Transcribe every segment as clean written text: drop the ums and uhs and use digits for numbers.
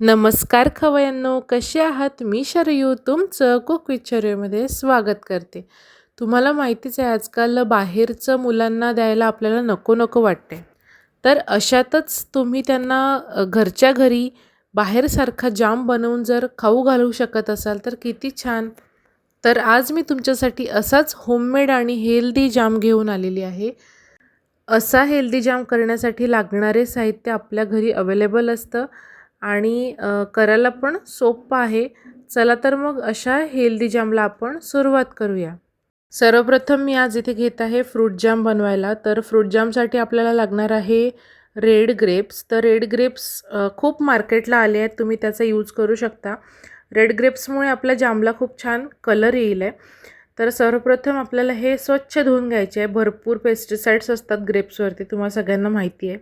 नमस्कार खवय्यांनो, कसे आहात? मी शरयू तुमचं कुक विथ शरयूमध्ये स्वागत करते. तुम्हाला माहितीच आहे आजकाल बाहेरचं मुलांना द्यायला आपल्याला नको नको वाटते. तर अशातच तुम्ही त्यांना घरच्या घरी बाहेरसारखा जाम बनवून जर खाऊ घालू शकत असाल तर किती छान. तर आज मी तुमच्यासाठी असाच होममेड आणि हेल्दी जाम घेऊन आलेली आहे. असा हेल्दी जाम करण्यासाठी लागणारे साहित्य आपल्या घरी अवेलेबल असतं आणि करायला पण सोपं आहे. चला तर मग अशा हेल्दी जामला आपण सुरुवात करूया. सर्वप्रथम मी आज इथे घेत आहे फ्रूट जाम बनवायला. तर फ्रूट जामसाठी आपल्याला लागणार आहे रेड ग्रेप्स. तर रेड ग्रेप्स खूप मार्केटला आले आहेत, तुम्ही त्याचा यूज करू शकता. रेड ग्रेप्समुळे आपल्या जामला खूप छान कलर येईल आहे. तर सर्वप्रथम आपल्याला हे स्वच्छ धुवून घ्यायचे आहे. भरपूर पेस्टिसाइड्स असतात ग्रेप्सवरती, तुम्हाला सगळ्यांना माहिती आहे.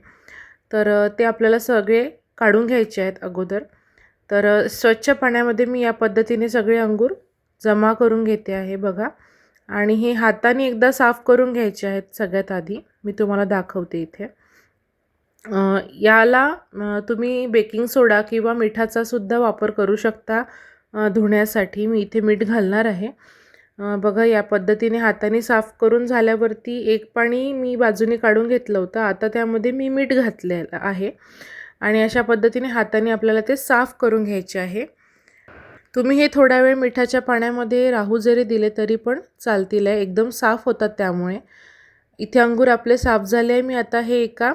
तर ते आपल्याला सगळे काढून घ्यायचे आहेत अगोदर. तर स्वच्छ पाण्यामध्ये मी या पद्धतीने सगळे अंगूर जमा करून घेते आहे बघा. आणि हे हाताने एकदा साफ करून घ्यायचे आहेत सगळ्यात आधी. मी तुम्हाला दाखवते इथे. याला तुम्ही बेकिंग सोडा किंवा मिठाचा सुद्धा वापर करू शकता धुण्यासाठी. मी इथे मीठ घालणार आहे. बघा या पद्धतीने हाताने साफ करून झाल्यावरती एक पाणी मी बाजूने काढून घेतलं होतं. आता त्यामध्ये मी मीठ घातलेलं आहे आणि अशा पद्धतीने हाताने आपल्याला ते साफ करून घ्यायचे आहे. तुम्ही हे थोडा वेळ मिठाच्या पाण्यामध्ये राहू जरी दिले तरी पण चालतील आहे, एकदम साफ होतात त्यामुळे. इथे अंगूर आपले साफ झाले आहे. मी आता हे एका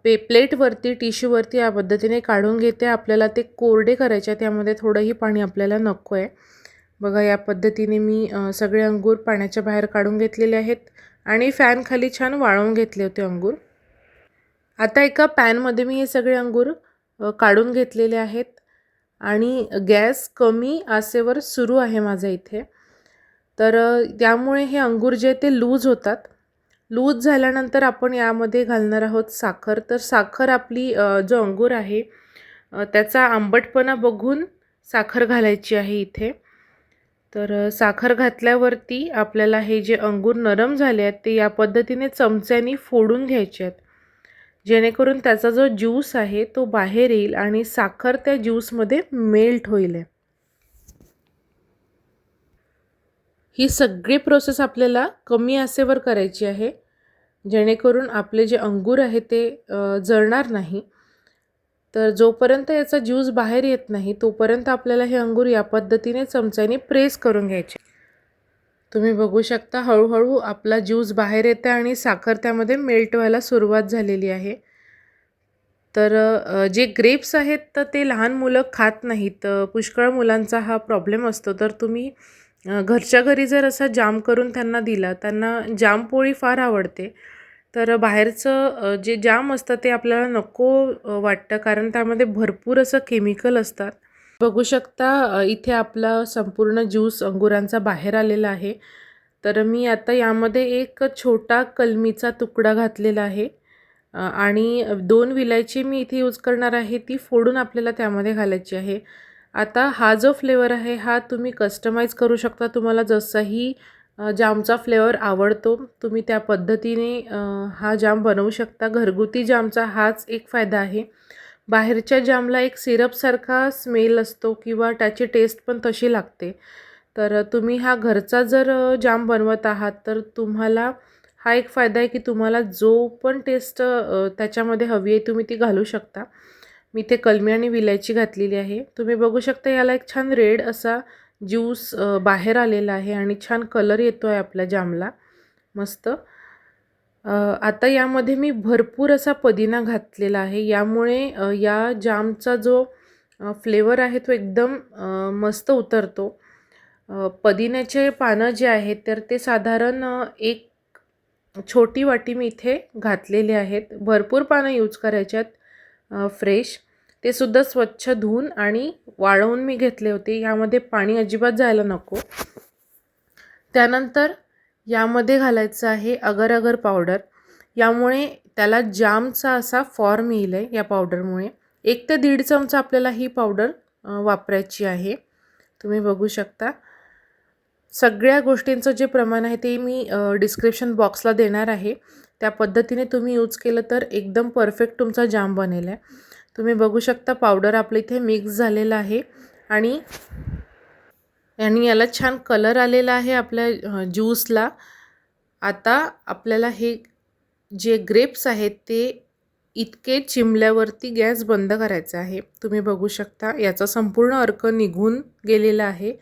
प्लेटवरती टिश्यूवरती या पद्धतीने काढून घेते. आपल्याला ते कोरडे करायचे आहे, त्यामध्ये थोडंही पाणी आपल्याला नको आहे. बघा या पद्धतीने मी सगळे अंगूर पाण्याच्या बाहेर काढून घेतलेले आहेत आणि फॅनखाली छान वाळवून घेतले होते अंगूर. आता एका पॅनमध्ये मी हे सगळे अंगूर काढून घेतलेले आहेत आणि गॅस कमी आचेवर सुरू आहे माझा इथे. तर त्यामुळे हे अंगूर जे ते लूज होतात. लूज झाल्यानंतर आपण यामध्ये घालणार आहोत साखर. तर साखर आपली जो अंगूर आहे त्याचा आंबटपणा बघून साखर घालायची आहे इथे. तर साखर घातल्यावरती आपल्याला हे जे अंगूर नरम झाले आहेत ते या पद्धतीने चमच्याने फोडून घ्यायचे आहेत, जेणेकरून त्याचा जो ज्यूस आहे तो बाहेर येईल आणि साखर त्या ज्यूसमध्ये मेल्ट होईल. ही सगळी प्रोसेस आपल्याला कमी आचेवर करायची आहे, जेणेकरून आपले जे अंगूर आहे ते जळणार नाही. तर जोपर्यंत याचा ज्यूस बाहेर येत नाही तोपर्यंत आपल्याला हे अंगूर या पद्धतीने चमच्याने प्रेस करून घ्यायचे. तुम्ही बघू शकता हळूहळू आपला ज्यूस बाहेर येते आणि साखर त्यामध्ये मेल्ट व्हायला सुरुवात झालेली आहे. तर जे ग्रेप्स आहेत तर ते लहान मुलं खात नाहीत. पुष्कळ मुलांचा हा प्रॉब्लेम असतो. तर तुम्ही घरच्या घरी जर असा जाम करून त्यांना दिला, त्यांना जामपोळी फार आवडते. तर बाहेरचं जे जाम असतं ते आपल्याला नको वाटतं, कारण त्यामध्ये भरपूर असं केमिकल असतात. बघू शकता इथे आपला संपूर्ण ज्यूस अंगुरांचा बाहेर आलेला आहे. तर मी आता यामध्ये एक छोटा कलमीचा तुकडा घातलेला आहे आणि 2 विलायची मी इथे यूज करणार आहे. ती फोडून आपल्याला त्यामध्ये घालायची आहे. आता हा जो फ्लेवर आहे हा तुम्ही कस्टमाइज करू शकता. तुम्हाला जसाही जामचा फ्लेवर आवडतो तुम्ही त्या पद्धतीने हा जाम बनवू शकता. घरगुती जामचा हाच एक फायदा आहे. बाहेरच्या जामला एक सिरपसारखा स्मेल असतो किंवा त्याची टेस्ट पण तशी लागते. तर तुम्ही हा घरचा जर जाम बनवत आहात तर तुम्हाला हा एक फायदा आहे की तुम्हाला जो पण टेस्ट त्याच्यामध्ये हवी आहे तुम्ही ती घालू शकता. मी इथे कलमी आणि विलायची घातलेली आहे. तुम्ही बघू शकता याला एक छान रेड असा ज्यूस बाहेर आलेला आहे आणि छान कलर येतो आहे आपल्या जामला मस्त. आता यामध्ये मी भरपूर असा पुदिना घातलेला आहे. यामुळे या जामचा जो फ्लेवर आहे तो एकदम मस्त उतरतो. पुदिन्याचे पानं जे आहेत तर ते साधारण एक छोटी वाटी मी इथे घातलेले आहेत. भरपूर पानं यूज करायचे आहेत फ्रेश. ते सुद्धा स्वच्छ धुवून आणि वाळवून मी घेतले होते. यामध्ये पाणी अजिबात जायला नको. त्यानंतर यामध्ये घालायचं आहे अगर अगर पावडर. यामुळे त्याला जामचा असा फॉर्म येईल आहे. या पावडरमुळे 1 ते 1.5 चमचा आपल्याला ही पावडर वापरायची आहे. तुम्ही बघू शकता. सगळ्या गोष्टींचं जे प्रमाण आहे ते मी डिस्क्रिप्शन बॉक्सला देणार आहे. त्या पद्धतीने तुम्ही यूज केलं तर एकदम परफेक्ट तुमचा जाम बनेल आहे. तुम्ही बघू शकता पावडर आपलं इथे मिक्स झालेलं आहे आणि याला छान कलर आलेला आहे आपल्या ज्यूसला. आता आपल्याला हे जे ग्रेप्स आहेत ते इतके चिमल्यावरती गॅस बंद करायचा आहे. तुम्ही बघू शकता याचा संपूर्ण अर्क निघून गेलेला आहे.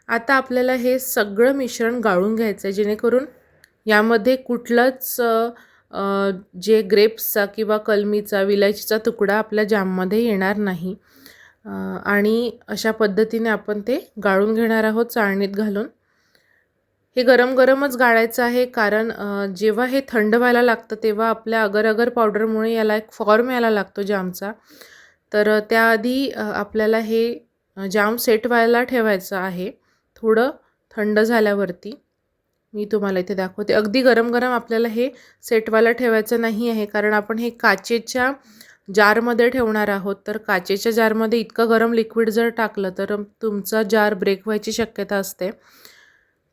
आता आपल्याला हे सगळं मिश्रण गाळून घ्यायचं आहे, जेणेकरून यामध्ये कुठलंच जे ग्रेप्सचा किंवा कलमीचा विलायचीचा तुकडा आपल्या जाममध्ये येणार नाही. आणि अशा पद्धतीने आपण ते गाळून घेणार आहोत चाळणीत घालून. हे गरम गरमच गाळायचं आहे, कारण जेव्हा हे थंड व्हायला लागतं तेव्हा आपल्या अगर अगर पावडरमुळे याला एक फॉर्म यायला लागतो जामचा. तर त्याआधी आपल्याला हे जाम सेट व्हायला ठेवायचं आहे. थोडं थंड झाल्यावरती मी तुम्हाला इथे दाखवते. अगदी गरम गरम आपल्याला हे सेट व्हायला ठेवायचं नाही आहे, कारण आपण हे काचेच्या जारमध्ये ठेवणार आहोत. तर काचेच्या जारमध्ये इतकं गरम लिक्विड जर टाकलं तर तुमचा जार ब्रेक व्हायची शक्यता असते.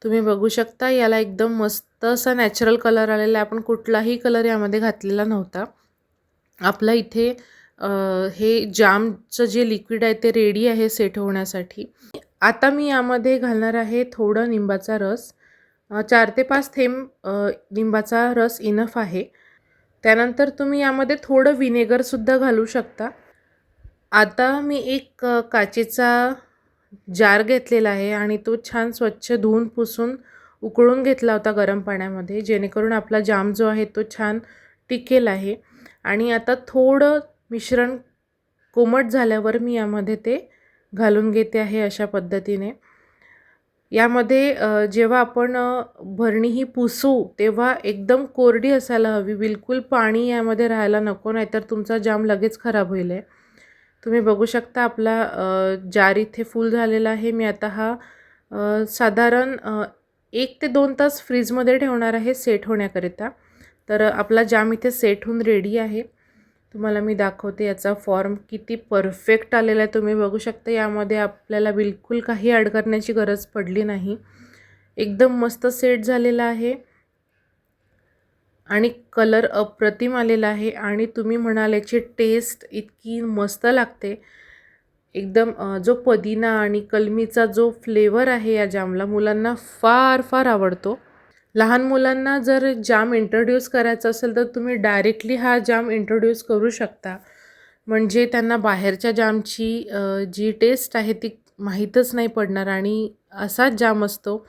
तुम्ही बघू शकता याला एकदम मस्त असा नॅचरल कलर आलेला आहे. आपण कुठलाही कलर यामध्ये घातलेला नव्हता. आपला इथे हे जामचं जे लिक्विड आहे ते रेडी आहे सेट होण्यासाठी. आता मी यामध्ये घालणार आहे थोडं लिंबाचा रस. 4 ते 5 थेंब लिंबाचा रस इनफ आहे. त्यानंतर तुम्ही यामध्ये थोडं व्हिनेगरसुद्धा घालू शकता. आता मी एक काचेचा जार घेतलेला आहे आणि तो छान स्वच्छ धुवून पुसून उकळून घेतला होता गरम पाण्यामध्ये, जेणेकरून आपला जाम जो आहे तो छान टिकेल आहे. आणि आता थोडं मिश्रण कोमट झाल्यावर मी यामध्ये ते घालून घेते आहे अशा पद्धतीने. यामध्ये जेव्हा आपण भरणी ही पुसू तेव्हा एकदम कोरडी असायला हवी, बिलकुल पाणी यामध्ये राहायला नको, नाहीतर तुमचा जाम लगेच खराब होईल आहे. तुम्ही बघू शकता आपला जार इथे फुल झालेला आहे. मी आता हा साधारण 1 ते 2 तास फ्रीजमध्ये ठेवणार आहे सेट होण्याकरिता. तर आपला जाम इथे सेट होऊन रेडी आहे. तुम्हाला मी दाखवते याचा फॉर्म किती परफेक्ट आलेला आहे. तुम्ही बघू शकता यामध्ये आपल्याला बिलकुल काही ॲड करण्याची गरज पडली नाही. एकदम मस्त सेट झालेला आहे आणि कलर अप्रतिम आलेला आहे. आणि तुम्ही म्हणाल याची टेस्ट इतकी मस्त लागते. एकदम जो पुदिना आणि कलमीचा जो फ्लेवर आहे या जामला, मुलांना फार फार आवडतो. लहान मुलांना जर जाम इंट्रोड्यूस करायचा असेल तर तुम्ही डायरेक्टली हा जाम इंट्रोड्यूस करू शकता. म्हणजे त्यांना बाहेरच्या जामची जी टेस्ट आहे ती माहीतच नाही पडणार आणि असाच जाम असतो.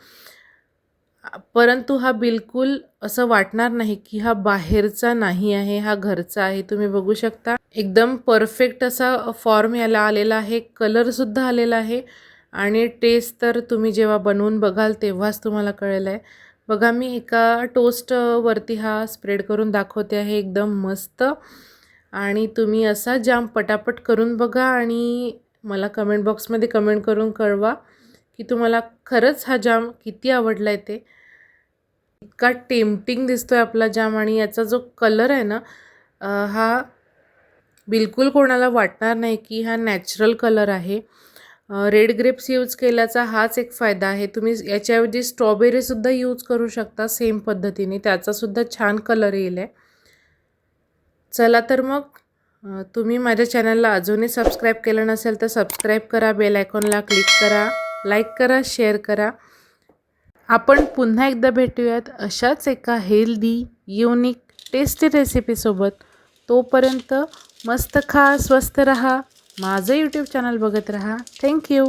परंतु हा बिलकुल असं वाटणार नाही की हा बाहेरचा नाही आहे, हा घरचा आहे. तुम्ही बघू शकता एकदम परफेक्ट असा फॉर्म याला आलेला आहे, कलरसुद्धा आलेला आहे आणि टेस्ट तर तुम्ही जेव्हा बनवून बघाल तेव्हाच तुम्हाला कळेल आहे. बघा मी एका टोस्टवरती हा स्प्रेड करून दाखवते आहे, एकदम मस्त. आणि तुम्ही असा जाम पटापट करून बघा आणि मला कमेंट बॉक्समध्ये कमेंट करून कळवा की तुम्हाला खरंच हा जाम किती आवडला आहे ते. इतका टेम्पटिंग दिसतोय आपला जाम आणि याचा जो कलर आहे ना, हा बिलकुल कोणाला वाटणार नाही की हा नॅचरल कलर आहे. रेड ग्रेप्स यूज केल्याचा हाच एक फायदा आहे. तुम्ही याच्याऐवजी स्ट्रॉबेरीसुद्धा यूज करू शकता सेम पद्धतीने, त्याचासुद्धा छान कलर येईल आहे. चला तर मग तुम्ही माझ्या चॅनलला अजूनही सबस्क्राईब केलं नसेल तर सबस्क्राईब करा, बेल आयकॉनला क्लिक करा, लाईक करा, शेअर करा. आपण पुन्हा एकदा भेटूयात अशाच एका हेल्दी, युनिक, टेस्टी रेसिपीसोबत. तोपर्यंत मस्त खा, स्वस्त रहा, माझं यूट्यूब चॅनल बघत रहा. थँक्यू.